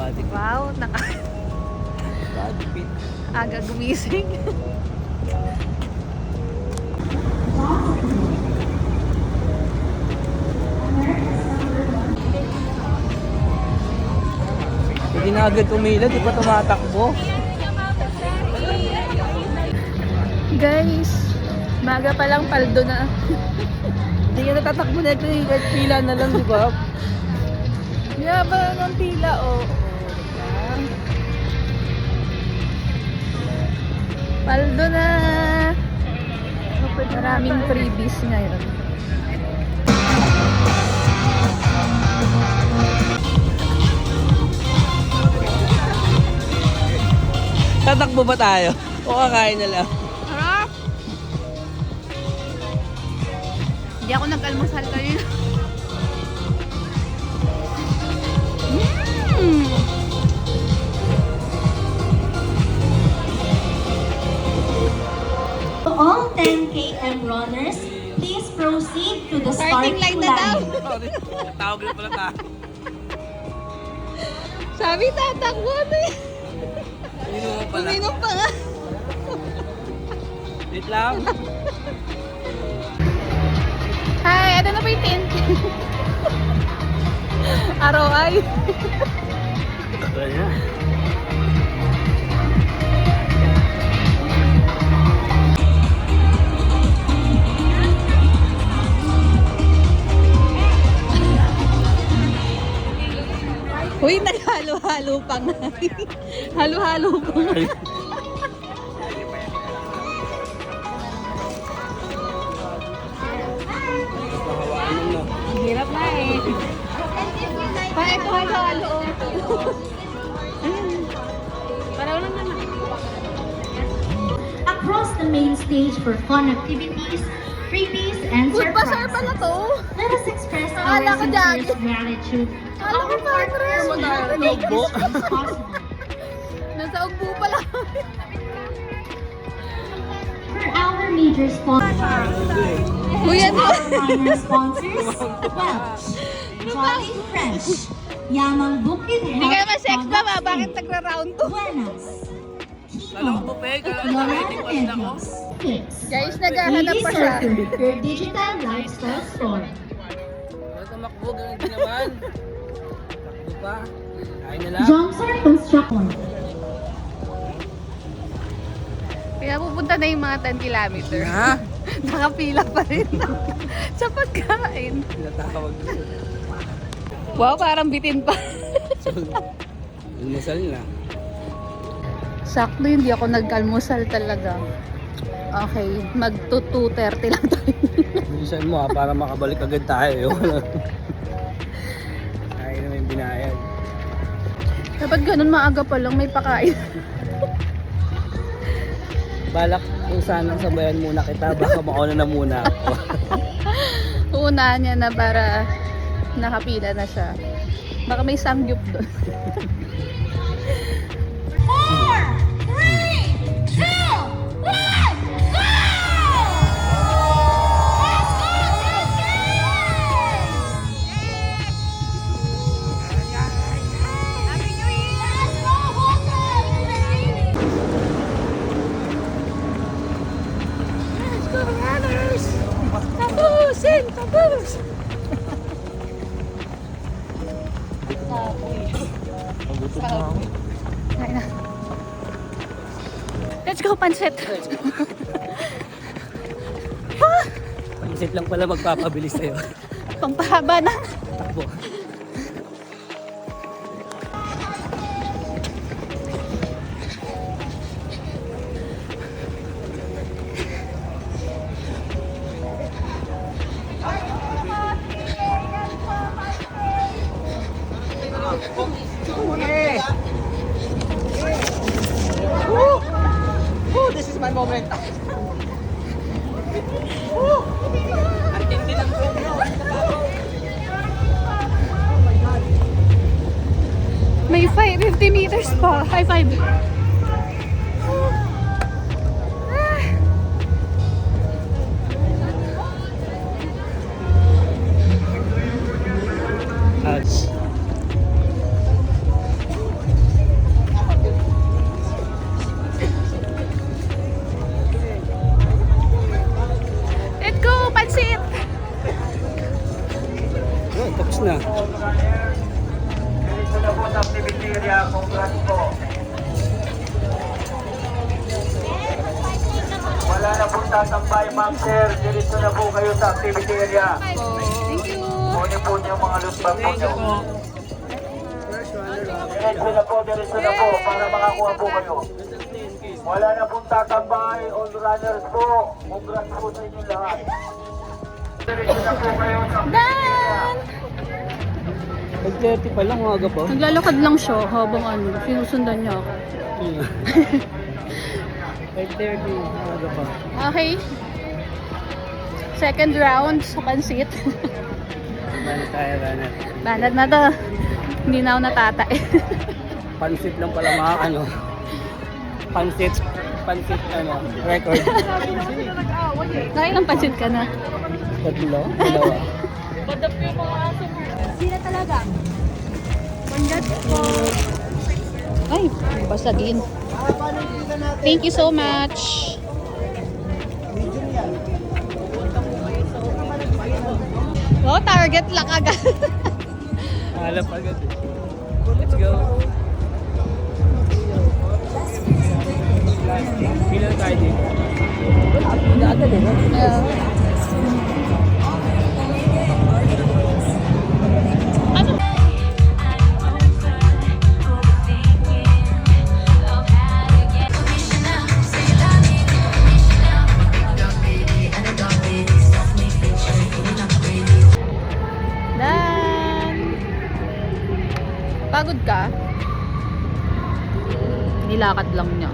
body fit. Wow, Body fit. aga gumising. Hindi na agad umila, di pa tumatakbo. Guys, maga pa lang paldo na. Hindi ka natatakbo na ito eh. Kahit pila na lang, di ba? Yaba ng pila, oh. Paldo na. Maraming freebies ngayon. Tatakbo ba tayo? O kakain na lang? Harap! Hindi ako nag-almusal kanina. To all 10 km runners, please proceed to the Starting starting line na daw. line. Tawag na pala tayo. Sabi tatakbo na eh. Uminom mo pala. Uminom pa nga. Wait lang. Hi, ano na ba yung tent? Araw-ay. Kaya. Uy, naghalo-halo pa nga. Halo-halo pa nga. Hirap na eh. Pa, ito halo-halo. Para walang naman. Across the main stage for fun activities, freebies, and Food bazaar surprises. pala to. Let us express Akala our ko sincerest jogging. gratitude to Akala ko our partners who help make this trip possible. Nasa ugbo pala. For our major sponsors, Uy, ano? our minor sponsors, Welch, Jolly Fresh, Yamang Bukid Hindi ka naman sex ba ba? Products, Bakit nagra-round to? Buenas, Kala ko buffet, kala ko waiting Loretta list ako. Medios, Fix, Guys, naghahanap pa siya. Circle, your digital lifestyle store. Wala tumakbo, ganun din naman. Takbo pa. Kain na lang. Johnson Construction. Kaya pupunta na yung mga 10 kilometer. Ha? Nakapila pa rin sa pagkain. Tinatawag ko. Wow, parang bitin pa. Almusal na. Sakto, hindi ako nag-almusal talaga. Okay, mag-2:30 lang tayo. Bilisan mo para makabalik agad tayo. Kain na may binayad. Dapat ganun maaga pa lang may pakain. Balak kung sanang sabayan muna kita, baka mauna na muna ako. Uunahan niya na para nakapila na siya. Baka may samgyup doon. 4, 3, 2, 1, go! Let's go, Happy New Year! Let's go, Let's go, runners! Tapusin! Tapus! Magutom na ako. Kain na. Let's go, pansit! Pansit lang pala magpapabilis sa'yo. Pampahaba na. Takbo. This is my moment. Artindi lang po. May 50 meters pa. High five. Dito na po sa activity area. Congrats po. Wala na po tatambay, ma'am sir. Dito na po kayo sa activity area. Thank you. Kunin po niyo mga loot bag po niyo. Diretso na po para makakuha po kayo. Wala na pong tatambay, all runners po. Congrats po sa inyo lahat. Diretso na po kayo sa activity area. Pag-30 pa lang, umaga pa. Naglalakad lang siya habang sinusundan niya ako. 5:30, umaga pa. Okay. Second round sa pansit. Balik tayo, runner. Banad na to. Hindi na ako natatay. Pansit lang pala mga ano. Pansit record. Nakailang pansit ka na? Tatlo? Dalawa. Sila talaga. Congrats po. Ay, basagin. Thank you so much. Oh, target lang agad. Halap agad eh. Let's go. Pila tayo dito. Pila agad eh. Yeah. Ano? Dan. Pagod ka? Nilakad lang niya.